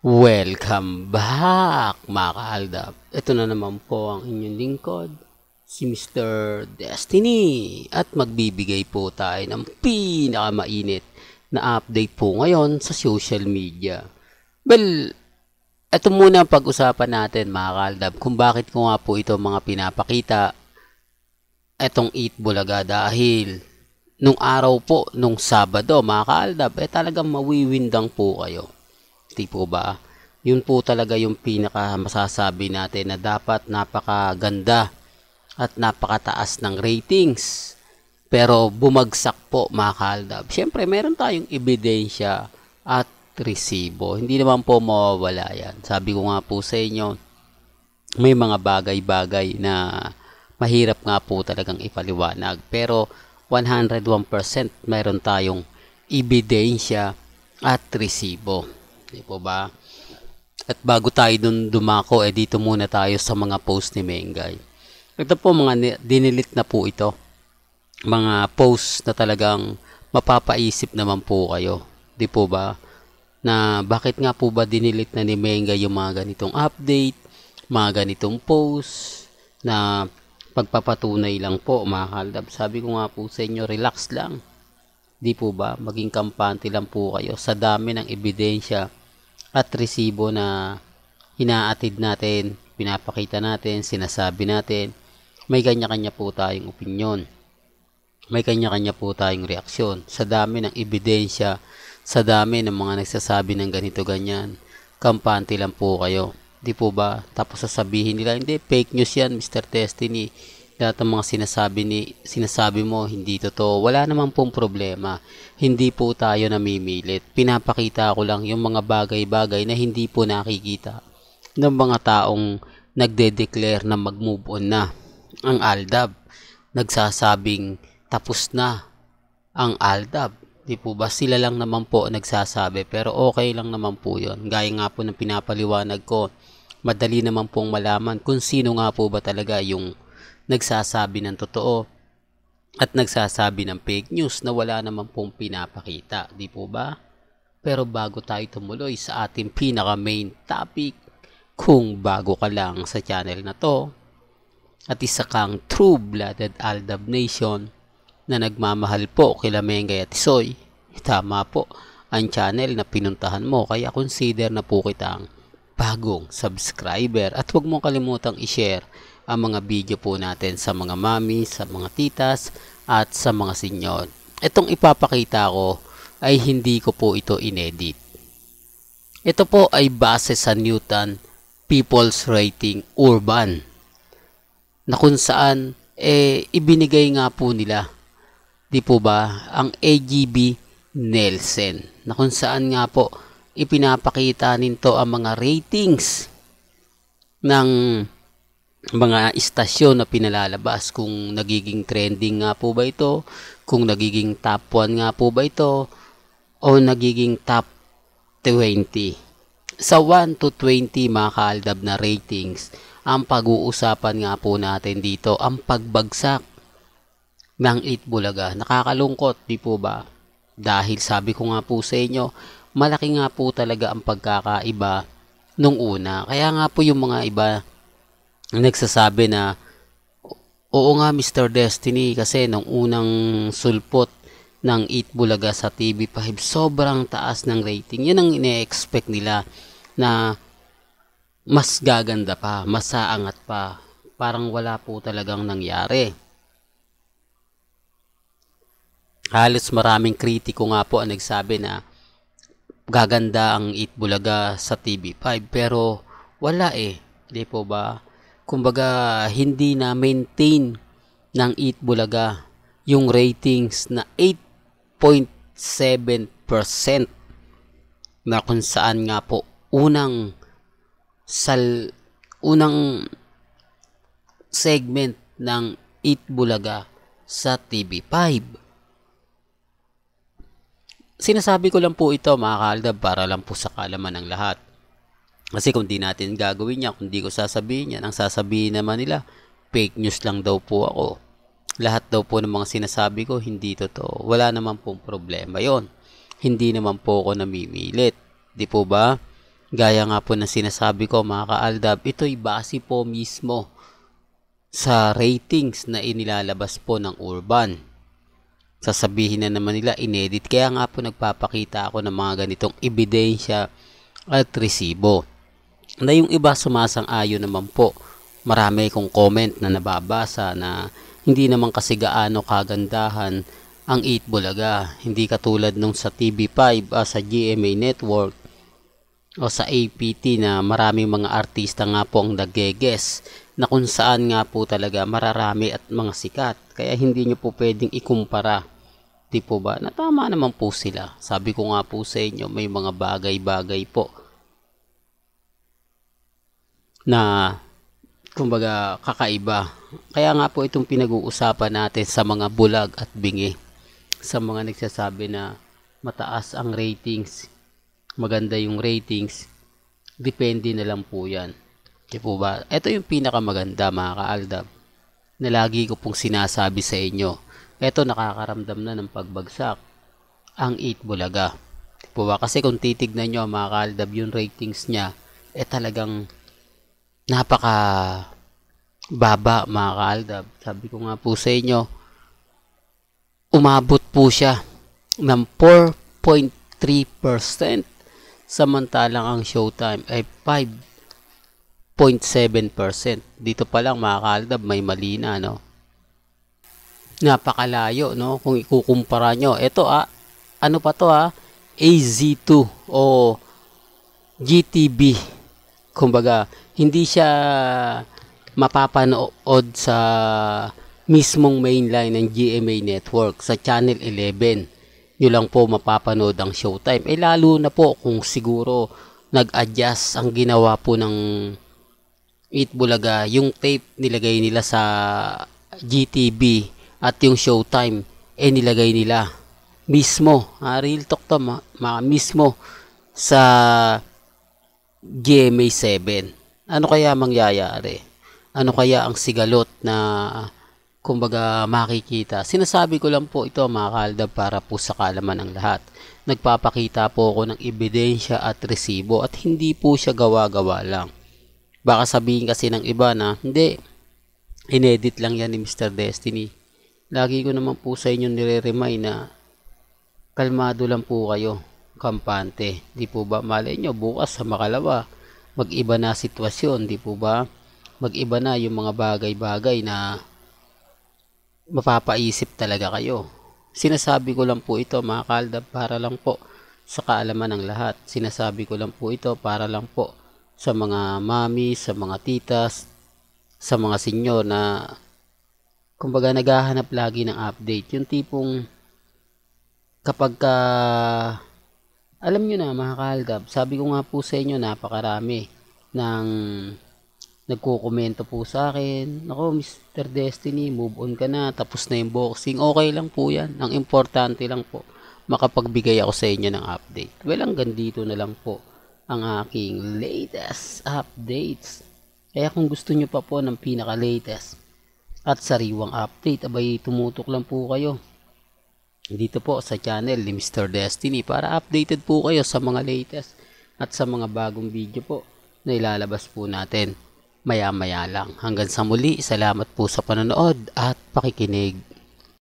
Welcome back mga kaaldab. Ito na naman po ang inyong lingkod, si Mr. Destiny. At magbibigay po tayo ng pinakamainit na update po ngayon sa social media. Well, ito muna pag-usapan natin mga kaaldab kung bakit ko nga po ito mga pinapakita etong Eat Bulaga dahil nung araw po, nung Sabado mga kaaldab, talagang mawiwindang po kayo. Di po ba? Yun po talaga yung pinaka masasabi natin na dapat napakaganda at napakataas ng ratings. Pero bumagsak po mga kaaldab. Siyempre meron tayong ebidensya at resibo. Hindi naman po mawawala yan. Sabi ko nga po sa inyo, may mga bagay-bagay na mahirap nga po talagang ipaliwanag. Pero 101% meron tayong ebidensya at resibo. Di po ba? At bago tayo dun dumako, dito muna tayo sa mga post ni Mengay. Ito po mga dinilit na po ito. Mga post na talagang mapapaisip naman po kayo. Di po ba? Na bakit nga po ba dinilit na ni Mengay yung mga ganitong update, mga ganitong post na pagpapatunay lang po mga kaaldab. Sabi ko nga po sa inyo, relax lang. Di po ba? Maging kampante lang po kayo sa dami ng ebidensya at resibo na hinaatid natin, pinapakita natin, sinasabi natin. May kanya-kanya po tayong opinyon. May kanya-kanya po tayong reaksyon. Sa dami ng ebidensya, sa dami ng mga nagsasabi ng ganito-ganyan, kampante lang po kayo. Di po ba? Tapos sasabihin nila, hindi, fake news yan, Mr. Destiny. Lahat ng mga sinasabi mo, hindi totoo. Wala naman pong problema. Hindi po tayo namimilit. Pinapakita ko lang yung mga bagay-bagay na hindi po nakikita ng mga taong nagde-declare na mag-move on na ang ALDAB. Nagsasabing tapos na ang ALDAB. Di po ba? Sila lang naman po nagsasabi. Pero okay lang naman po yun. Gaya nga po ng pinapaliwanag ko, madali naman pong malaman kung sino nga po ba talaga yung nagsasabi ng totoo at nagsasabi ng fake news na wala naman pong pinapakita, di po ba? Pero bago tayo tumuloy sa ating pinaka main topic, kung bago ka lang sa channel na to at isa kang true-blooded Aldab Nation na nagmamahal po kila Mengay at Isoy, tama po ang channel na pinuntahan mo, kaya consider na po kitang bagong subscriber at huwag mong kalimutang i-share ang mga video po natin sa mga mami, sa mga titas, at sa mga senyor. Itong ipapakita ko ay hindi ko po ito inedit. Ito po ay base sa Newton People's Rating Urban na kung saan ibinigay nga po nila, di po ba, ang AGB Nielsen na kung saan nga po ipinapakita nito ang mga ratings ng mga istasyon na pinalalabas, kung nagiging trending nga po ba ito, kung nagiging top 1 nga po ba ito, o nagiging top 20. Sa 1 to 20 mga kaaldab na ratings, ang pag-uusapan nga po natin dito, ang pagbagsak ng Eat Bulaga. Nakakalungkot, di po ba? Dahil sabi ko nga po sa inyo, malaki nga po talaga ang pagkakaiba nung una. Kaya nga po yung mga iba nagsasabi na oo nga Mr. Destiny, kasi nung unang sulpot ng Eat Bulaga sa TV5 sobrang taas ng rating. Yan ang ine-expect nila na mas gaganda pa, mas aangat pa. Parang wala po talagang nangyari. Halos maraming kritiko nga po ang nagsabi na gaganda ang Eat Bulaga sa TV5 pero wala di po ba? Kumbaga, hindi na maintain ng Eat Bulaga yung ratings na 8.7% na kung saan nga po unang segment ng Eat Bulaga sa TV5. Sinasabi ko lang po ito mga kaaldab para lang po sa kaalaman ng lahat. Kasi kung di natin gagawin yan, kung di ko sasabihin yan, ang sasabihin naman nila, fake news lang daw po ako. Lahat daw po ng mga sinasabi ko, hindi totoo. Wala naman pong problema yon. Hindi naman po ako namimilit. Di po ba? Gaya nga po ng sinasabi ko mga kaaldab, ito'y base po mismo sa ratings na inilalabas po ng Urban. Sasabihin na naman nila inedit, kaya nga po nagpapakita ako ng mga ganitong ebidensya at resibo. Na yung iba sumasang-ayon naman po. Marami kong comment na nababasa na hindi naman kasi gaano kagandahan ang 8 Bulaga. Hindi katulad nung sa TV5, sa GMA Network o sa APT na maraming mga artista nga po ang nag-guess na kung saan nga po talaga mararami at mga sikat. Kaya hindi nyo po pwedeng ikumpara. Di po ba? Natama naman po sila. Sabi ko nga po sa inyo, may mga bagay-bagay po na kumbaga kakaiba. Kaya nga po itong pinag-uusapan natin sa mga bulag at bingi. Sa mga nagsasabi na mataas ang ratings, maganda yung ratings, depende na lang po yan. Di po ba? Ito yung pinakamaganda mga kaaldab na lagi ko pong sinasabi sa inyo. Ito nakakaramdam na ng pagbagsak ang 8 Bulaga. Di po ba? Kasi kung titignan nyo mga kaaldab yung ratings niya, talagang napaka baba mga kaaldab. Sabi ko nga po sa inyo, umabot po siya ng 4.3%, samantalang ang Showtime ay 5.7%. Dito pa lang mga kaaldab, may mali na, no? Napakalayo, no? Kung ikukumpara nyo, ito ano pa to AZ2 o GTB. Kumbaga, hindi siya mapapanood sa mismong mainline ng GMA Network sa Channel 11. Nyo lang po mapapanood ang Showtime. Lalo na po kung siguro nag-adjust ang ginawa po ng 8 Bulaga. Yung tape nilagay nila sa GTB at yung Showtime nilagay nila mismo. Real talk to mismo sa GMA 7. Ano kaya mangyayari? Ano kaya ang sigalot na kumbaga makikita? Sinasabi ko lang po ito mga kaaldab para po sa kaalaman ng lahat. Nagpapakita po ako ng ebidensya at resibo at hindi po siya gawa-gawa lang. Baka sabihin kasi ng iba na hindi, inedit lang yan ni Mr. Destiny. Lagi ko naman po sa inyo nire-remind na kalmado lang po kayo, kampante. Di po ba malay nyo bukas sa makalawa mag-iba na sitwasyon, di po ba? Mag-iba na yung mga bagay-bagay na mapapaisip talaga kayo. Sinasabi ko lang po ito mga kaaldab para lang po sa kaalaman ng lahat. Sinasabi ko lang po ito para lang po sa mga mami, sa mga titas, sa mga senyor na kumbaga naghahanap lagi ng update. Yung tipong kapag alam nyo na mga kaaldab, sabi ko nga po sa inyo, napakarami ng nagkukomento po sa akin. Nako, Mr. Destiny, move on ka na, tapos na yung boxing. Okay lang po yan. Ang importante lang po, makapagbigay ako sa inyo ng update. Well, hanggang dito na lang po ang aking latest updates. Kaya kung gusto nyo pa po ng pinaka-latest at sariwang update, abay tumutok lang po kayo dito po sa channel ni Mr. Destiny para updated po kayo sa mga latest at sa mga bagong video po na ilalabas po natin maya-maya lang. Hanggang sa muli, salamat po sa panonood at pakikinig.